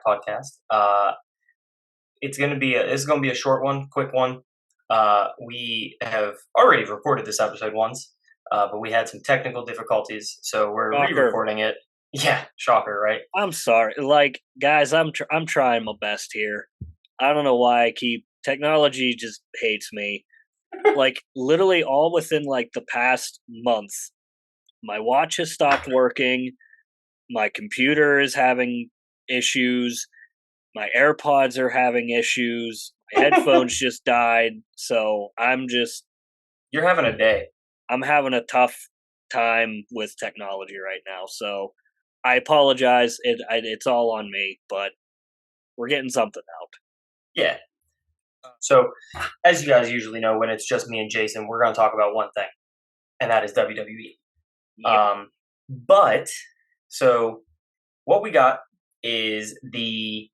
podcast. It's gonna be a short one, quick one. We have already recorded this episode once, but we had some technical difficulties, so we're Shocker. re-recording it. Yeah, shocker, right? I'm sorry. Guys, I'm trying my best here. I don't know why I keep technology just hates me. Literally all within the past month, my watch has stopped working, my computer is having issues, my AirPods are having issues, my headphones just died, so You're having a day. I'm having a tough time with technology right now. So I apologize. It's all on me, but we're getting something out. Yeah. So, as you guys usually know, when it's just me and Jason, we're going to talk about one thing, and that is WWE. Yep. But so what we got is the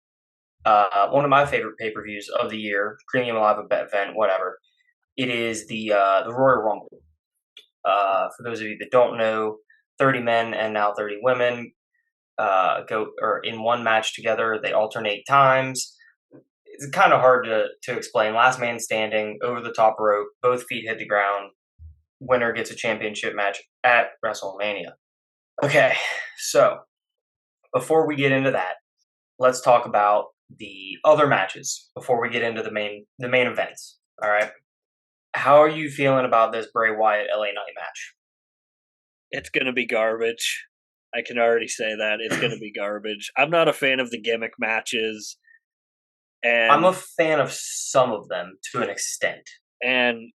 one of my favorite pay per views of the year, premium live event, whatever. It is the Royal Rumble. For those of you that don't know, 30 men and now 30 women go or in one match together. They alternate times. It's kind of hard to explain. Last man standing, over the top rope, both feet hit the ground. Winner gets a championship match at Wrestlemania. Okay, so before we get into that, let's talk about the other matches before we get into the main events. All right, how are you feeling about this Bray Wyatt LA Knight match? It's going to be garbage. I can already say that. It's going to be garbage. I'm not a fan of the gimmick matches. And I'm a fan of some of them to an extent. And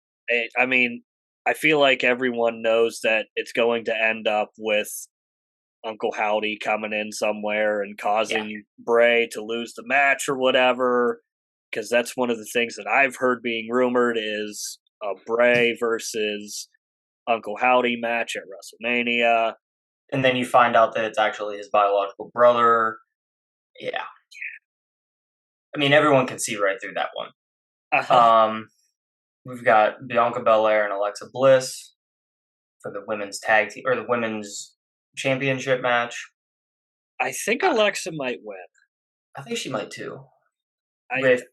I mean, I feel like everyone knows that it's going to end up with Uncle Howdy coming in somewhere and causing Bray to lose the match or whatever. Because that's one of the things that I've heard being rumored is a Bray versus Uncle Howdy match at WrestleMania. And then you find out that it's actually his biological brother. Yeah. I mean, everyone can see right through that one. Uh-huh. We've got Bianca Belair and Alexa Bliss for the women's tag team or the women's championship match. I think Alexa might win. I think she might too. The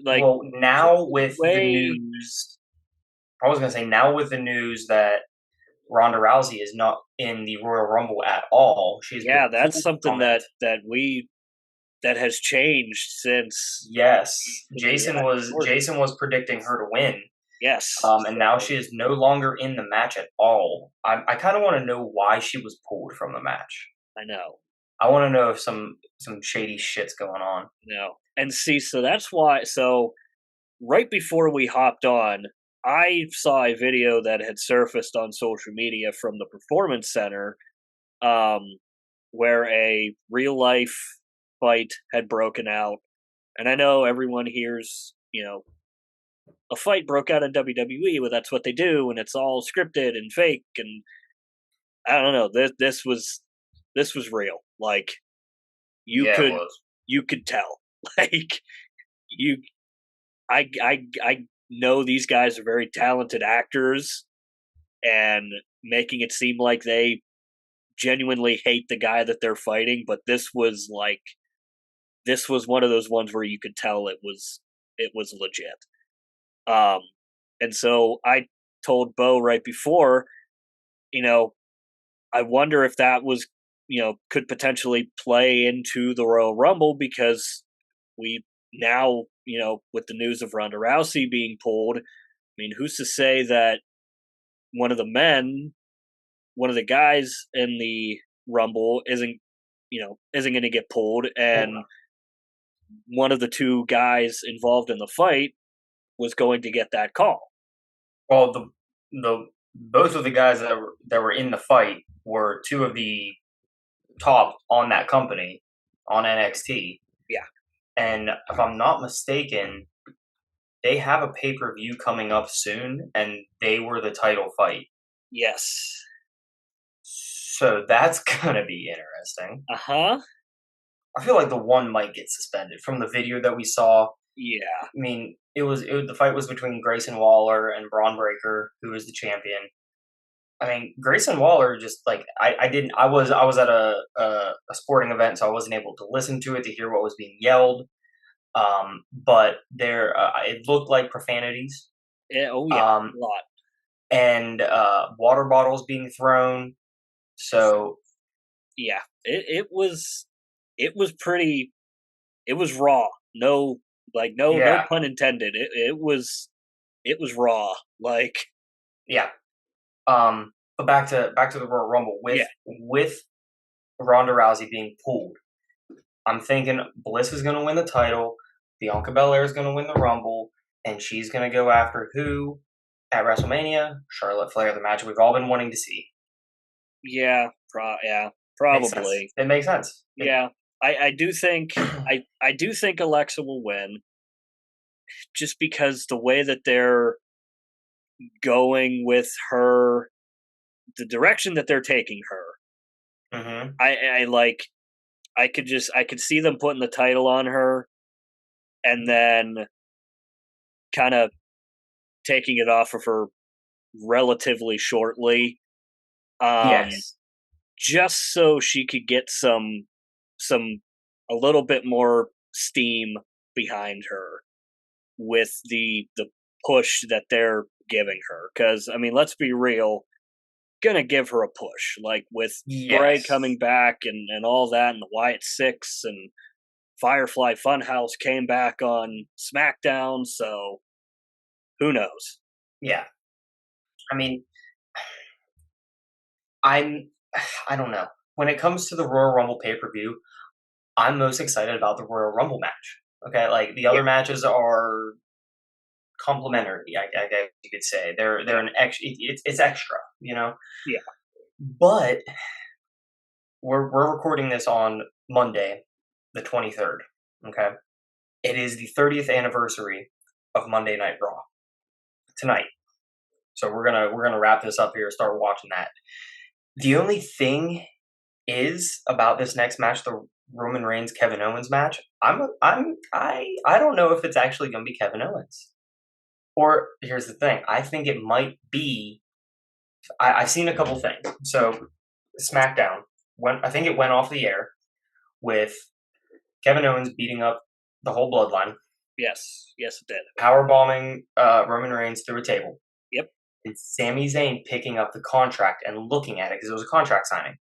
News, I was gonna say now with the news that Ronda Rousey is not in the Royal Rumble at all. That's something that has changed since. Yes, Jason was predicting her to win. Yes, and now she is no longer in the match at all. I kind of want to know why she was pulled from the match. I know. I want to know if some shady shit's going on. No, and see, so that's why. So right before we hopped on, I saw a video that had surfaced on social media from the Performance Center, where a real life fight had broken out. And I know everyone hears, a fight broke out in WWE, well, that's what they do, and it's all scripted and fake. And I don't know, this was real. Like you could tell. Like I know these guys are very talented actors, and making it seem like they genuinely hate the guy that they're fighting, but this was one of those ones where you could tell it was legit. And so I told Bo right before, I wonder if that was, could potentially play into the Royal Rumble, because we now, with the news of Ronda Rousey being pulled, I mean, who's to say that one of the guys in the Rumble isn't going to get pulled, and one of the two guys involved in the fight was going to get that call. Well, the both of the guys that were in the fight were two of the top on that company on NXT. Yeah. And if I'm not mistaken, they have a pay-per-view coming up soon, and they were the title fight. Yes. So that's gonna be interesting. Uh-huh. I feel like the one might get suspended from the video that we saw. Yeah. I mean, the fight was between Grayson Waller and Braun Breaker, who is the champion. I mean, Grayson Waller just like I didn't I was at a sporting event, so I wasn't able to listen to it to hear what was being yelled. But there it looked like profanities. Yeah, oh yeah, Um, a lot. and water bottles being thrown. So Yeah, it was pretty. It was raw. No, like no yeah, pun intended. It was raw. Like yeah. But back to the Royal Rumble yeah, with Ronda Rousey being pulled. I'm thinking Bliss is going to win the title, Bianca Belair is going to win the Rumble, and she's going to go after who at WrestleMania? Charlotte Flair, the match we've all been wanting to see. yeah, Makes sense. probably. It makes sense. Yeah, I do think I do think Alexa will win just because the way that they're going with her, the direction that they're taking her. Mm-hmm. I like. I could see them putting the title on her and then kind of taking it off of her relatively shortly, um, Yes. just so she could get some a little bit more steam behind her with the push that they're giving her. Because I mean, let's be real, gonna give her a push, like with Bray Yes. coming back and all that, and the Wyatt Six and Firefly Funhouse came back on SmackDown, so who knows? Yeah. I mean, I'm I don't know. When it comes to the Royal Rumble pay-per-view, I'm most excited about the Royal Rumble match. Okay, like the Yeah, other matches are complimentary. I guess you could say they're yeah, an extra. It's extra, you know. yeah. But we're recording this on Monday, the 23rd. Okay, it is the 30th anniversary of Monday Night Raw tonight. So we're gonna wrap this up here. Start watching that. The only thing is about this next match, the Roman Reigns Kevin Owens match. I don't know if it's actually going to be Kevin Owens. Or here's the thing, I think it might be. I've seen a couple things. So SmackDown I think it went off the air with Kevin Owens beating up the whole bloodline, Yes, yes, it did. power bombing Roman Reigns through a table, Yep. and Sami Zayn picking up the contract and looking at it because it was a contract signing.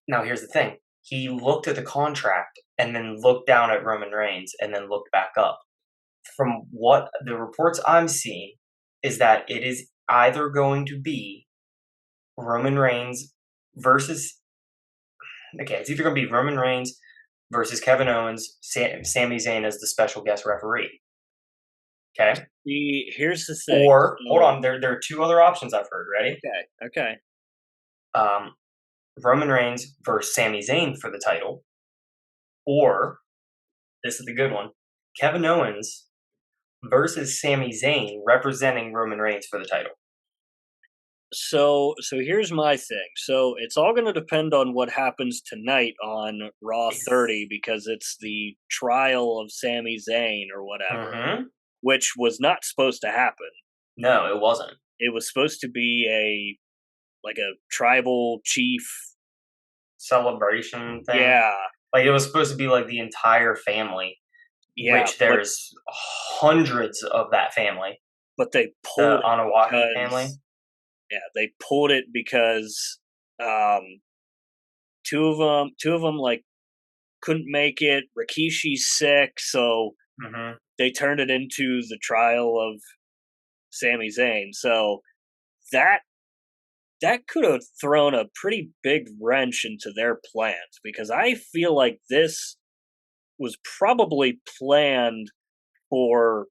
Now here's the thing. He looked at the contract and then looked down at Roman Reigns and then looked back up. From what the reports I'm seeing is that it is either going to be Roman Reigns versus okay, it's either going to be Roman Reigns versus Kevin Owens, Sami Zayn as the special guest referee. Okay? Here's the thing. Or hold So, on, there are two other options I've heard. Ready? okay, okay. Um, Roman Reigns versus Sami Zayn for the title, or this is the good one, Kevin Owens versus Sami Zayn representing Roman Reigns for the title. So here's my thing. So it's all going to depend on what happens tonight on Raw 30 because it's the trial of Sami Zayn or whatever, Mm-hmm. which was not supposed to happen. No, it wasn't. It was supposed to be a like a tribal chief. Celebration thing. Yeah, Like it was supposed to be like the entire family, yeah, which there's hundreds of that family. but they The pulled it Anawahi family. because yeah, they pulled it because um two of them like couldn't make it. Rikishi's sick, so Mm-hmm. they turned it into the trial of Sami Zayn. So that that could have thrown a pretty big wrench into their plans because I feel like this was probably planned for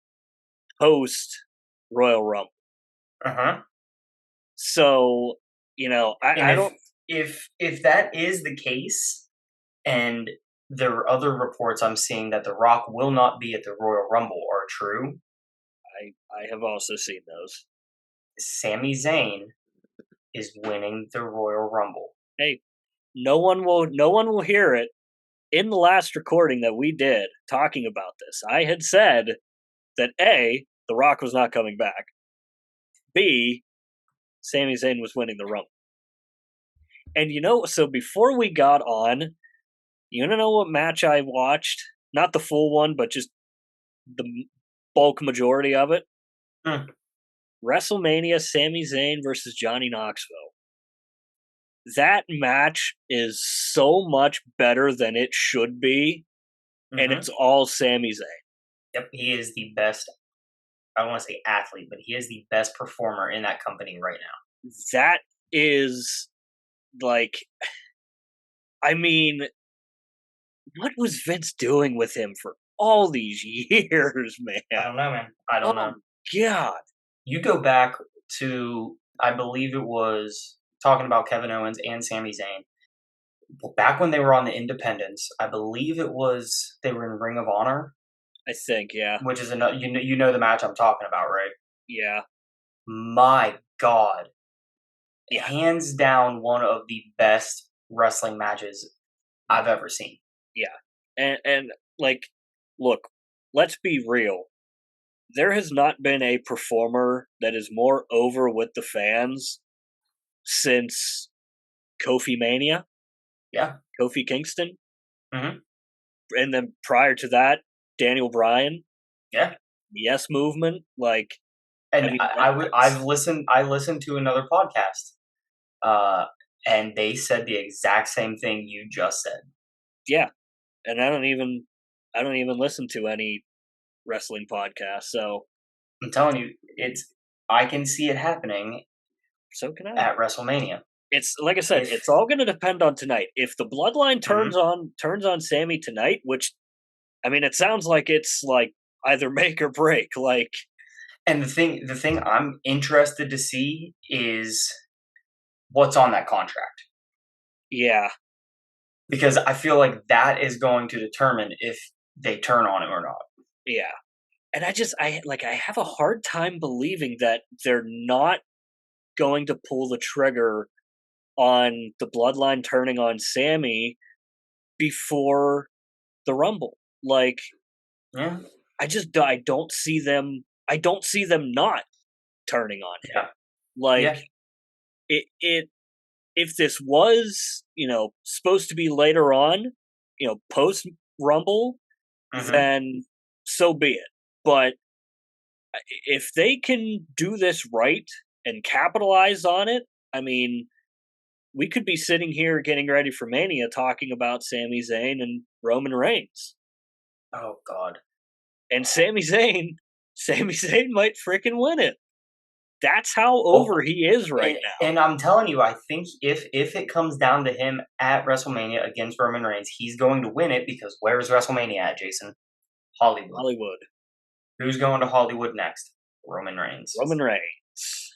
post Royal Rumble. Uh-huh. So, And I don't if that is the case, and there are other reports I'm seeing that The Rock will not be at the Royal Rumble are true, I have also seen those. Sami Zayn is winning the Royal Rumble. Hey, no one will hear it. In the last recording that we did talking about this, I had said that A, The Rock was not coming back. B, Sami Zayn was winning the Rumble. And so before we got on, you want to know what match I watched? Not the full one, but just the bulk majority of it. Hmm. WrestleMania Sami Zayn versus Johnny Knoxville. That match is so much better than it should be, and Mm-hmm. it's all Sami Zayn. Yep, he is the best. I don't want to say athlete, but he is the best performer in that company right now. That is like, I mean, what was Vince doing with him for all these years, man? I don't know, man. I don't know. Oh, God. You go back to, I believe it was talking about Kevin Owens and Sami Zayn. Back when they were on the Independents, I believe it was they were in Ring of Honor, I think, yeah. which is another. You know the match I'm talking about, right? Yeah. My God, Yeah. hands down one of the best wrestling matches I've ever seen. Yeah. And like, look, let's be real. There has not been a performer that is more over with the fans since Kofi Mania, Yeah. Kofi Kingston, Hmm. and then prior to that, Daniel Bryan, Yeah. Yes Movement. Like, I And mean, I've listened. I listened to another podcast, uh, and they said the exact same thing you just said. yeah. And I don't even listen to any wrestling podcasts, so I'm telling you, I can see it happening so can I. at WrestleMania. It's like I said, If it's all going to depend on tonight. If the bloodline Mhm. turns on Sammy tonight, which I mean, it sounds like it's like either make or break. Like, And the thing I'm interested to see is what's on that contract, yeah, because I feel like that is going to determine if they turn on him or not. yeah. And I have a hard time believing that they're not going to pull the trigger on the bloodline turning on Sammy before the Rumble. Like, Yeah, I don't see them. I don't see them not turning on him. yeah, Like, yeah. it if this was supposed to be later on, post Rumble, Hmm. then so be it. But if they can do this right and capitalize on it, I mean, we could be sitting here getting ready for Mania talking about Sami Zayn and Roman Reigns. Oh God. And Sami Zayn might freaking win it. That's how Oh, over he is right and I'm telling you, I think if it comes down to him at WrestleMania against Roman Reigns, he's going to win it, because where's WrestleMania at, Jason? now. Hollywood. Hollywood. Who's going to Hollywood next? Roman Reigns. Roman Reigns.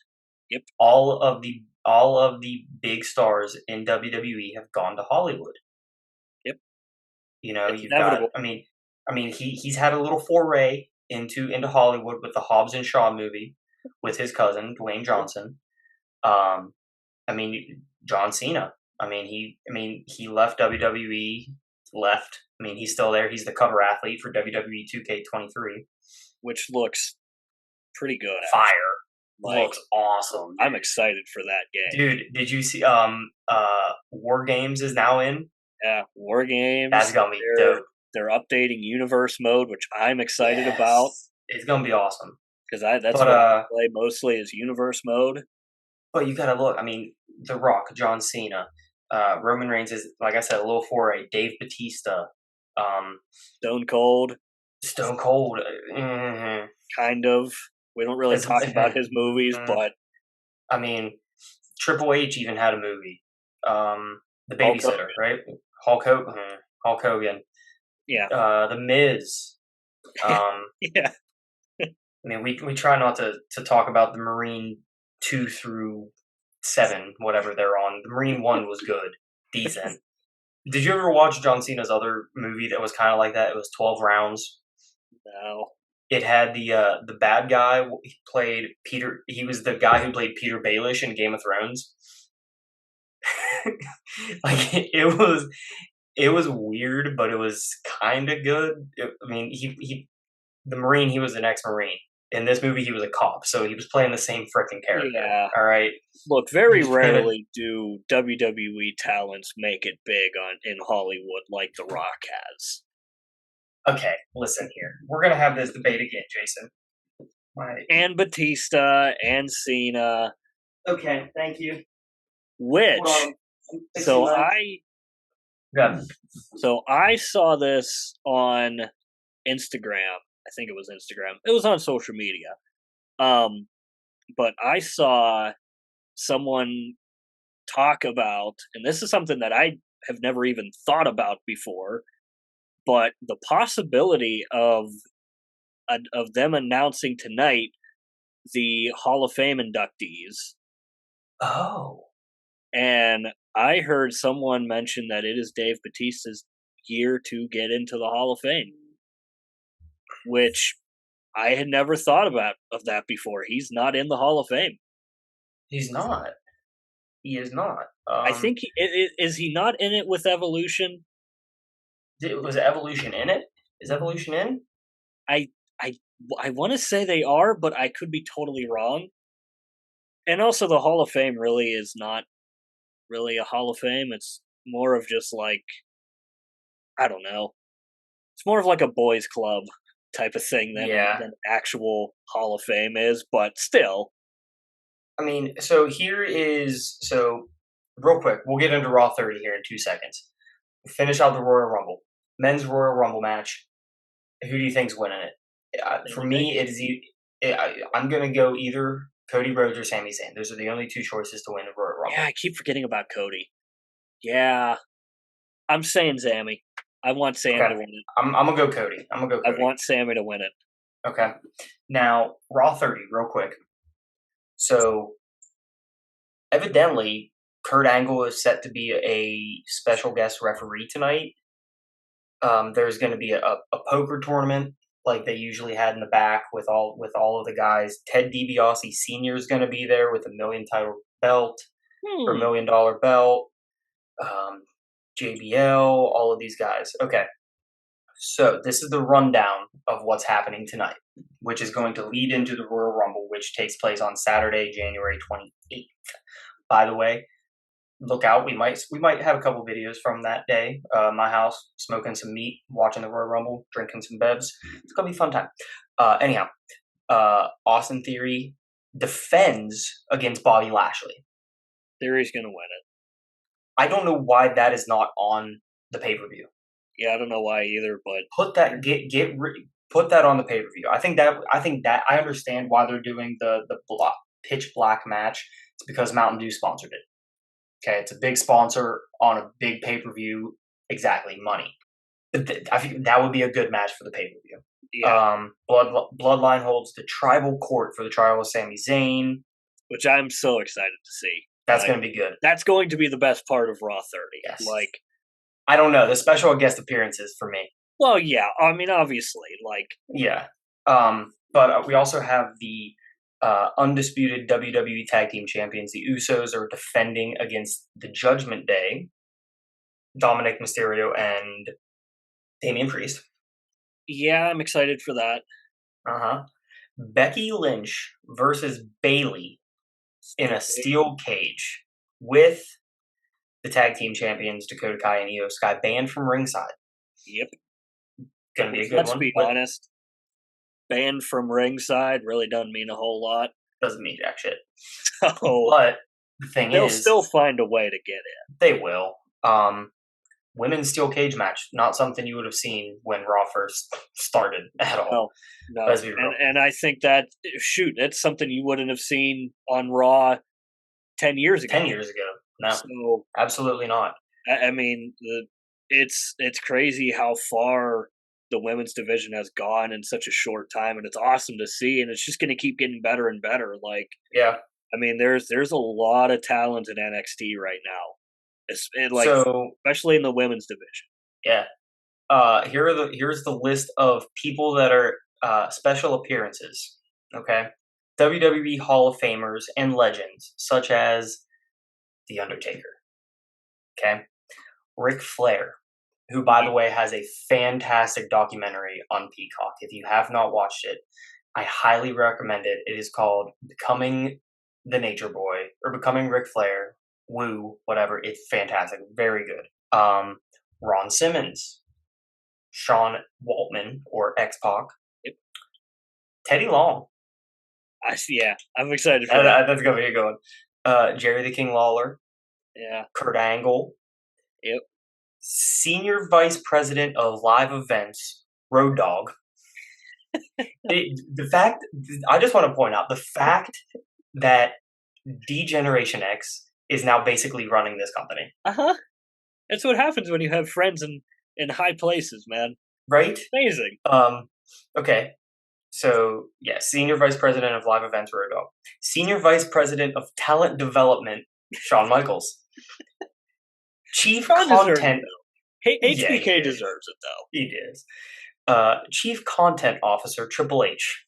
Yep. All of the big stars in WWE have gone to Hollywood. Yep. You know, It's you've got. inevitable. I mean, he's had a little foray into Hollywood with the Hobbs and Shaw movie with his cousin Dwayne Yep. Johnson. I mean, John Cena. I mean, he left WWE. Left. I mean, he's still there. He's the cover athlete for WWE 2K23. Which looks pretty good, actually. Fire. Like, Looks awesome, I'm excited for that game. dude. Did you see? War Games is now in. Yeah, War That's Games. gonna be They're dope. they're updating Universe mode, which I'm excited about Yes, it's gonna be awesome. because that's But what I play mostly is Universe mode. but you gotta look. I mean, The Rock, John Cena, Roman Reigns is, like I said, a little foray. Dave Batista, um, Stone Cold, Stone Cold. Mhm. kind of. We don't really As, talk about his movies, but I mean, Triple H even had a movie. The Hulk Babysitter, Hogan. right? Hulk Hogan. Hulk Hogan. Yeah, The Miz. Um, yeah, I mean, we try not to talk about the Marine 2 through 7, whatever they're on. The Marine 1 was good, decent. Did you ever watch John Cena's other movie that was kind of like that? It was 12 Rounds. no, It had the bad guy. He played Peter. He was the guy who played Peter Baelish in Game of Thrones. Like it was weird, but it was kind of good. I mean, he the Marine. He was an ex-Marine. In this movie, he was a cop, so he was playing the same freaking character. Yeah. All right, Look, he very was playing a. rarely do WWE talents make it big on in Hollywood like The Rock has. Okay, listen here. We're gonna have this debate again, Jason. Right. And Batista and Cena, Okay, thank you. Hold which on. I'm fixing so my. I Yeah. so I saw this on Instagram. I think it was Instagram. It was on social media. Um, but I saw someone talk about, and this is something that I have never even thought about before, but the possibility of them announcing tonight the Hall of Fame inductees. Oh. And I heard someone mention that it is Dave Batista's year to get into the Hall of Fame, which I had never thought about of that before. He's not in the Hall of Fame. He's not. He is not. I think is he not in it with Evolution? Was Evolution in it? Is Evolution in? I I I want to say they are, but I could be totally wrong. And also, the Hall of Fame really is not really a Hall of Fame. It's more of just like, I don't know. It's more of like a boys' club type of thing Yeah. than actual Hall of Fame is. But still, I mean, so real quick. We'll get into Raw 30 here in 2 seconds. Finish out the Royal Rumble, men's Royal Rumble match. Who do you think's winning it? For anything. me, it is. I'm gonna go either Cody Rhodes or Sami Zayn. Those are the only two choices to win the Royal Yeah, Rumble. I keep forgetting about Cody. Yeah, I'm saying Sammy. I want Sammy Okay, to win it. I'm gonna go Cody. I'm gonna go I Cody. want Sammy to win it. Okay. Now Raw 30, real quick. So evidently, Kurt Angle is set to be a special guest referee tonight. There's going to be a poker tournament like they usually had in the back with all of the guys. Ted DiBiase Sr. is going to be there with a million title belt or Hmm. $1 million belt. Um, JBL, all of these guys. Okay, so this is the rundown of what's happening tonight, which is going to lead into the Royal Rumble, which takes place on Saturday, January 28th. By the way, look out. We might have a couple videos from that day. My house, smoking some meat, watching the Royal Rumble, drinking some bevs. It's gonna be a fun time. Anyhow, Austin Theory defends against Bobby Lashley. Theory's gonna win it. I don't know why that is not on the pay per view. Yeah, I don't know why either, but Put that put that on the pay per view. I think that I understand why they're doing the pitch black match. It's because Mountain Dew sponsored it. Okay, it's a big sponsor on a big pay per view. Exactly, money. I think that would be a good match for the pay per view. yeah, Bloodline holds the tribal court for the trial of Sami Zayn. which I'm so excited to see. That's going to be good. That's going to be the best part of Raw 30. Yes. Like, I don't know the special guest appearances for me. well, yeah, I mean, obviously, like, Yeah. But we also have the undisputed WWE Tag Team Champions. The Usos are defending against the Judgment Day, Dominic Mysterio and Damian Priest. yeah, I'm excited for that. Becky Lynch versus Bayley in a steel cage with the tag team champions Dakota Kai and Io Sky banned from ringside. Yep. Gonna be a good Let's one. be honest. Banned from ringside really doesn't mean a whole lot. Doesn't mean jack shit. So But the thing they'll is, still find a way to get in. they will. Women's steel cage match, not something you would have seen when Raw first started at all. No. Let's be real. And I think that, shoot, that's something you wouldn't have seen on Raw 10 years ago. 10 years ago. No, So, absolutely not. I mean, it's crazy how far the women's division has gone in such a short time, and it's awesome to see, and it's just going to keep getting better and better. Like, Yeah. I mean, there's a lot of talent in NXT right now, So especially in the women's division. yeah. Here's the list of people that are special appearances. Okay, WWE Hall of Famers and legends such as The Undertaker. Okay, Ric Flair, who by the way has a fantastic documentary on Peacock. If you have not watched it, I highly recommend it. It is called Becoming the Nature Boy or Becoming Ric Flair. Woo, whatever. It's fantastic. Very good. Ron Simmons, Sean Waltman or X Pac, Yep. Teddy Long. Yeah, I'm excited for that. That's gonna be a good one. Jerry the King Lawler, Yeah. Kurt Angle, Yep. Senior Vice President of Live Events, Road Dogg. The fact, I just want to point out the fact that D-Generation X is now basically running this company, Uh-huh. That's what happens when you have friends in high places, man. right? Amazing. Okay. So, yeah, Senior Vice President of Live Events, Road Dogg. Senior Vice President of Talent Development, Shawn Michaels. Chief Sean deserves it, Content, though. Hey, yeah, he HBK did. deserves it, though. He did. Chief Content Officer, Triple H.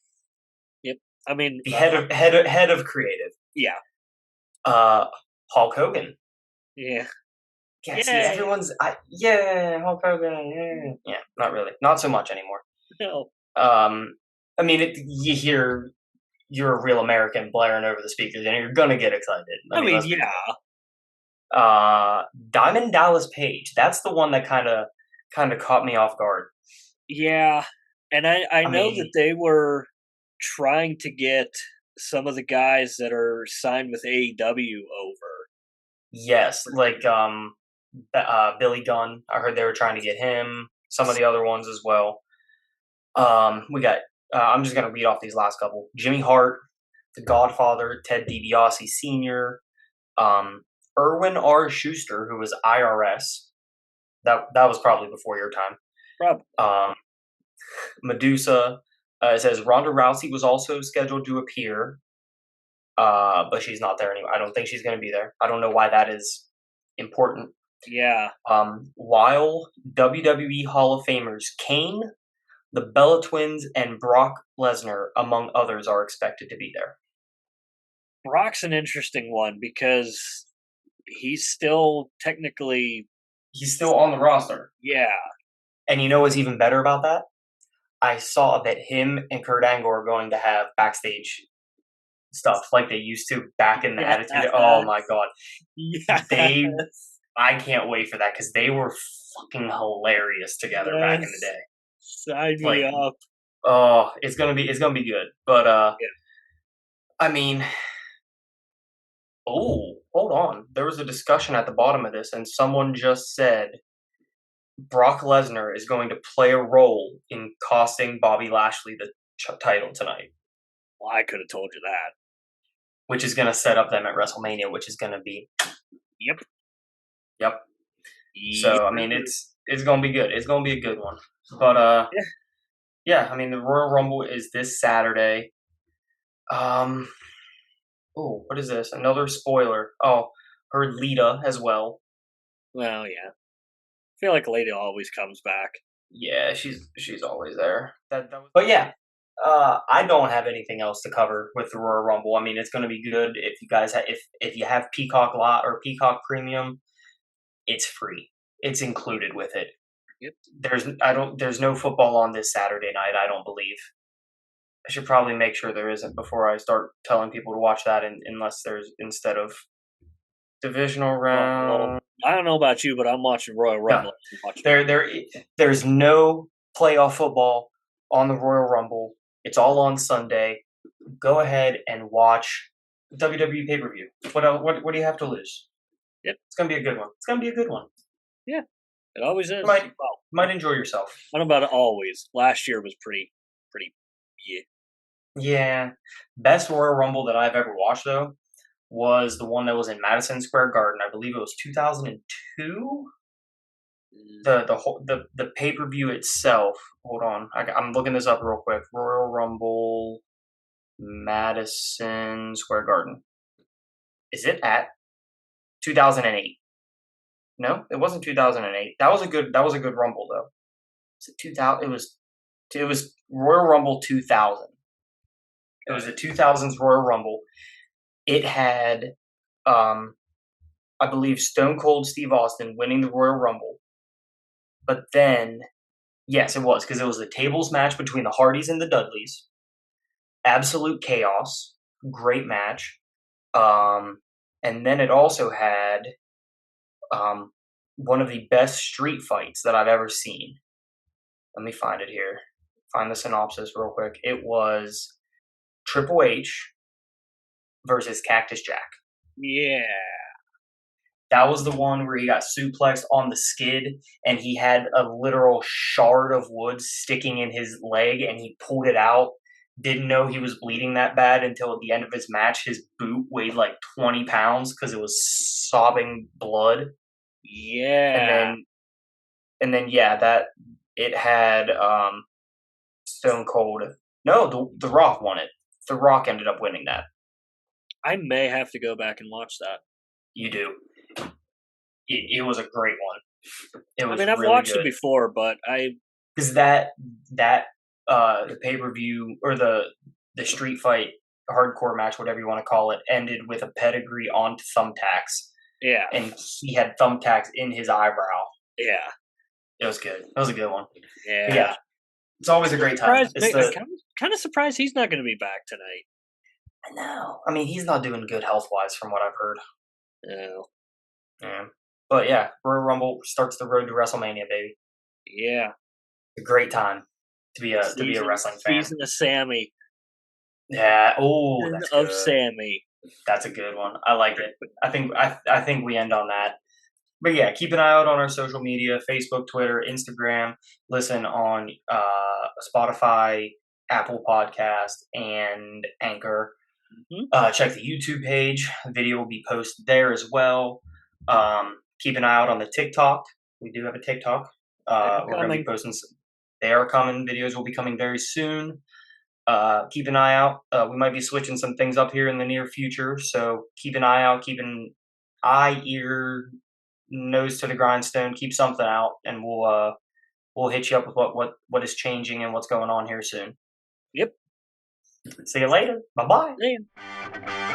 Yep. I mean, The head of creative. yeah. Hulk Hogan. Yeah. Yeah, see, Yeah. yeah, Hulk Hogan. Yeah, not really, not so much anymore. No. I mean, you hear "You're a Real American" blaring over the speakers, and you're gonna get excited. I mean, Let's be yeah. real. Diamond Dallas Page. That's the one that kind of caught me off guard. Yeah. And I I know that mean, they were trying to get some of the guys that are signed with AEW over. yes, like Billy Gunn. I heard they were trying to get him. Some of the other ones as well. We got. I'm just gonna read off these last couple. Jimmy Hart, The Godfather, Ted DiBiase Sr., Erwin R. Schuster, who was IRS. That was probably before your time. Probably. Medusa. It says Ronda Rousey was also scheduled to appear, but she's not there anymore. I don't think she's going to be there. I don't know why that is important. Yeah. While WWE Hall of Famers Kane, the Bella Twins, and Brock Lesnar, among others, are expected to be there. Brock's an interesting one because he's still technically. He's still on the roster. Yeah. And you know what's even better about that? I saw that him and Kurt Angle are going to have backstage stuff like they used to back in the Yeah. Attitude. Oh my god, Yeah. I can't wait for that because they were fucking hilarious together back in the day. Sign me Like, up. oh, it's gonna be good. But Yeah. I mean, oh, hold on. There was a discussion at the bottom of this, and someone just said Brock Lesnar is going to play a role in costing Bobby Lashley the title tonight, Well, I could have told you that. which is going to set up them at WrestleMania, which is going to be Yep. yep. Yep. So I mean, it's going to be good. It's going to be a good one. But Yeah. yeah. I mean, the Royal Rumble is this Saturday. Oh, what is this? Another spoiler. Oh, heard Lita as well. Well, yeah. I feel like Lady always comes back. Yeah, she's always there. That was, but yeah, I don't have anything else to cover with the Royal Rumble. I mean, it's going to be good if you guys if you have Peacock Lot or Peacock Premium, it's free. It's included with it. Yep. There's no football on this Saturday night. I don't believe. I should probably make sure there isn't before I start telling people to watch that. Unless there's instead of divisional round. Well, I don't know about you, but I'm watching Royal Rumble. No, there's no playoff football on the Royal Rumble. It's all on Sunday. Go ahead and watch WWE pay per view. What do you have to lose? Yep. It's gonna be a good one. It's gonna be a good one. Yeah, it always is. You might enjoy yourself. I don't know about it always. Last year was pretty. Yeah. Yeah. Best Royal Rumble that I've ever watched though was the one that was in Madison Square Garden. I believe it was 2002. The pay per view itself. Hold on, I'm looking this up real quick. Royal Rumble, Madison Square Garden. Is it at 2008? No, it wasn't 2008. That was a good Rumble though. Was it 2000? It was Royal Rumble 2000. It was a 2000s Royal Rumble. It had, I believe, Stone Cold Steve Austin winning the Royal Rumble. But then, yes, it was because it was a tables match between the Hardys and the Dudleys. Absolute Chaos, great match. Um, and then it also had um, one of the best street fights that I've ever seen. Let me find it here. Find the synopsis real quick. It was Triple H versus Cactus Jack. Yeah. That was the one where he got suplexed on the skid and he had a literal shard of wood sticking in his leg and he pulled it out. Didn't know he was bleeding that bad until at the end of his match, his boot weighed like 20 pounds because it was sobbing blood. And Yeah. then, yeah, that it had Stone Cold. No, the Rock won it. The Rock ended up winning that. I may have to go back and watch that. You do. It was a great one. It I was mean, I've really watched it good before, but I because that the pay per view or the street fight hardcore match, whatever you want to call it, ended with a pedigree onto thumbtacks, yeah, and he had thumbtacks in his eyebrow. yeah, It was good. It was a good one. But yeah. yeah, it's always a great time. Surprised, It's I'm the kind of surprised he's not going to be back tonight. I know. I mean, he's not doing good health wise, from what I've heard. No. Yeah, but yeah, Royal Rumble starts the road to WrestleMania, baby. Yeah. A great time to be a Season wrestling fan. season of Sammy. Yeah. Oh, Season that's of good. Sammy. That's a good one. I like it. I think we end on that. But yeah, keep an eye out on our social media: Facebook, Twitter, Instagram. Listen on Spotify, Apple Podcast, and Anchor. Hmm. Check the YouTube page. The video will be posted there as well. Keep an eye out on the TikTok. We do have a TikTok. They're We're going to be coming. posting. They are coming. Videos will be coming very soon. Keep an eye out. We might be switching some things up here in the near future, so keep an eye out. Keep an eye, ear, nose to the grindstone. Keep something out, and we'll hit you up with what is changing and what's going on here soon. Yep. See you later. Bye bye. Yeah.